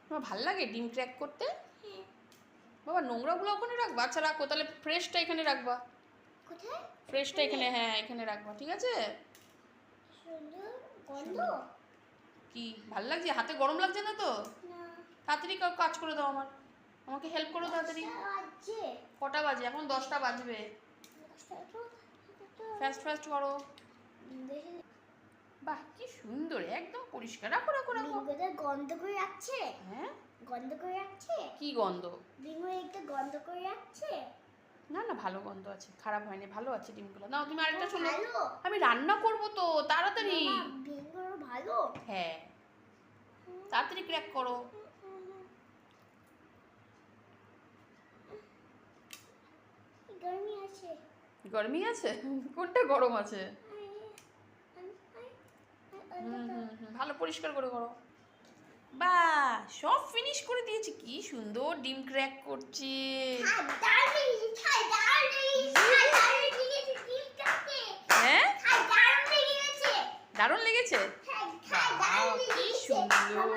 তোমার ভাল লাগে ডিম ক্র্যাক করতে? বাবা নোংরাগুলো ওখানে রাখবা? আচ্ছা রাখো, তাহলে ফ্রেশটা এখানে রাখবা। কোথায়? ফ্রেশটা এখানে, হ্যাঁ এখানে রাখবা, ঠিক আছে? সুন্দর গন্ধ। কি ভাল লাগছে? হাতে গরম লাগছে না তো? না। তাড়াতাড়ি কাজ করে দাও আমাকে হেল্প করো তাড়াতাড়ি। কটা বাজে? এখন 10টা বাজবে। ফাস্ট ফাস্ট করো। বাহ কি সুন্দর, একদম পরিষ্কার। রাখো রাখো রাখো। গন্ধ করে রাখছে। হ্যাঁ গন্ধ করে রাখছে। কি গন্ধ? ডিমের একটা গন্ধ করে রাখছে। না না, ভালো গন্ধ আছে, খারাপ হয়নি, ভালো আছে ডিমগুলো। নাও তুমি আরেকটা শোনো। ভালো। আমি রান্না করব তো, তাড়াতাড়ি। ডিমগুলো ভালো। হ্যাঁ তাড়াতাড়ি ক্র্যাক করো। গরমি আছে। গরমি আছে? কোনটা গরম আছে? ভালো পরিষ্কার করে করো। বাহ সব ফিনিশ করে দিয়েছি, কি সুন্দর ডিম ক্র্যাক করছে। হ্যাঁ দারুণ লেগেছে। কি সুন্দর।